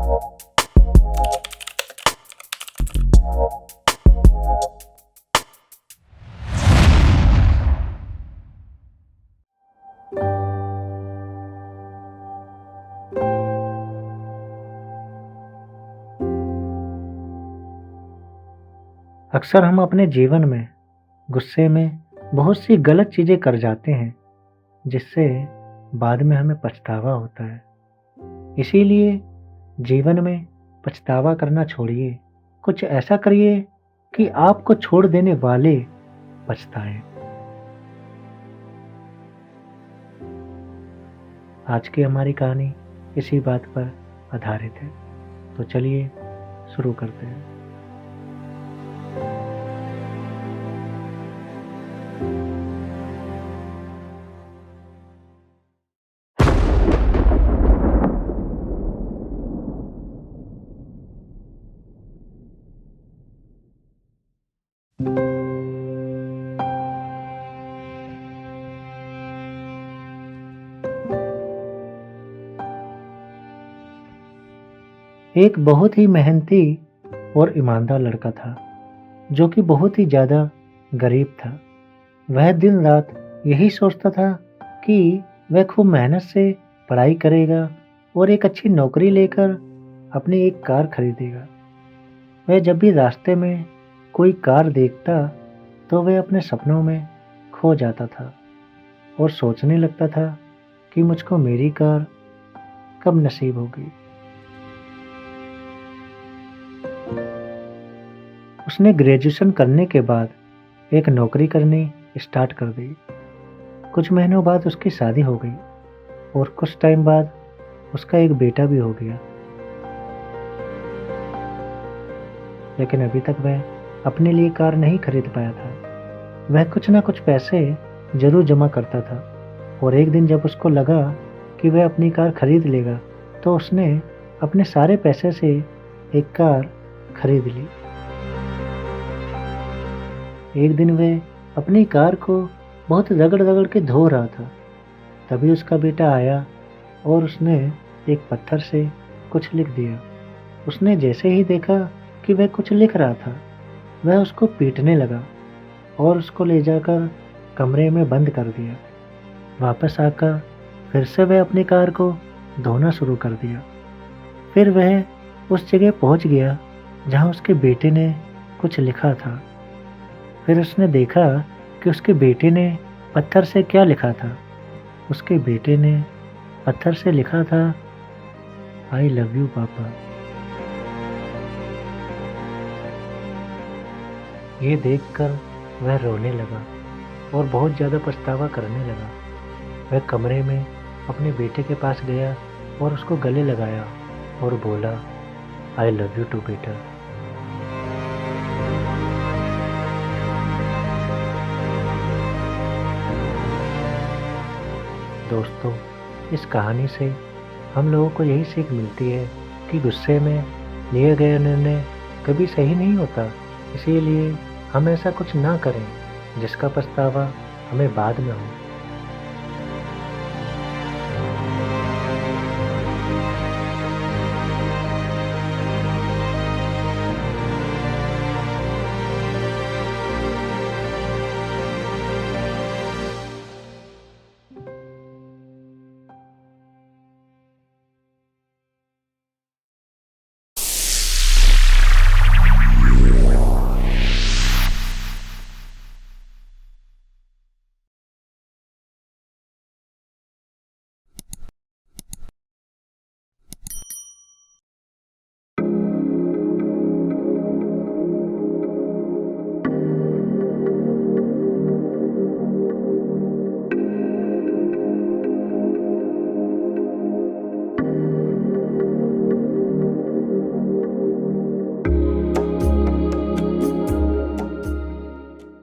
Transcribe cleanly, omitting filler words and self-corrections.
अक्सर हम अपने जीवन में गुस्से में बहुत सी गलत चीज़ें कर जाते हैं, जिससे बाद में हमें पछतावा होता है। इसीलिए जीवन में पछतावा करना छोड़िए, कुछ ऐसा करिए कि आपको छोड़ देने वाले पछताएँ। आज की हमारी कहानी इसी बात पर आधारित है। तो चलिए शुरू करते हैं। एक बहुत ही मेहनती और ईमानदार लड़का था, जो कि बहुत ही ज़्यादा गरीब था। वह दिन रात यही सोचता था कि वह खूब मेहनत से पढ़ाई करेगा और एक अच्छी नौकरी लेकर अपनी एक कार खरीदेगा। वह जब भी रास्ते में कोई कार देखता तो वह अपने सपनों में खो जाता था और सोचने लगता था कि मुझको मेरी कार कब नसीब होगी। उसने ग्रेजुएशन करने के बाद एक नौकरी करनी स्टार्ट कर दी। कुछ महीनों बाद उसकी शादी हो गई और कुछ टाइम बाद उसका एक बेटा भी हो गया। लेकिन अभी तक वह अपने लिए कार नहीं खरीद पाया था। वह कुछ ना कुछ पैसे जरूर जमा करता था और एक दिन जब उसको लगा कि वह अपनी कार खरीद लेगा, तो उसने अपने सारे पैसे से एक कार खरीद ली। एक दिन वह अपनी कार को बहुत रगड़-रगड़ के धो रहा था। तभी उसका बेटा आया और उसने एक पत्थर से कुछ लिख दिया। उसने जैसे ही देखा कि वह कुछ लिख रहा था, वह उसको पीटने लगा और उसको ले जाकर कमरे में बंद कर दिया। वापस आकर फिर से वह अपनी कार को धोना शुरू कर दिया। फिर वह उस जगह पहुंच गया जहां उसके बेटे ने कुछ लिखा था। फिर उसने देखा कि उसके बेटे ने पत्थर से क्या लिखा था। उसके बेटे ने पत्थर से लिखा था, आई लव यू पापा। ये देखकर वह रोने लगा और बहुत ज़्यादा पछतावा करने लगा। वह कमरे में अपने बेटे के पास गया और उसको गले लगाया और बोला, आई लव यू टू बेटा। दोस्तों, इस कहानी से हम लोगों को यही सीख मिलती है कि गुस्से में लिए गए निर्णय कभी सही नहीं होता। इसीलिए हम ऐसा कुछ ना करें जिसका पछतावा हमें बाद में हो।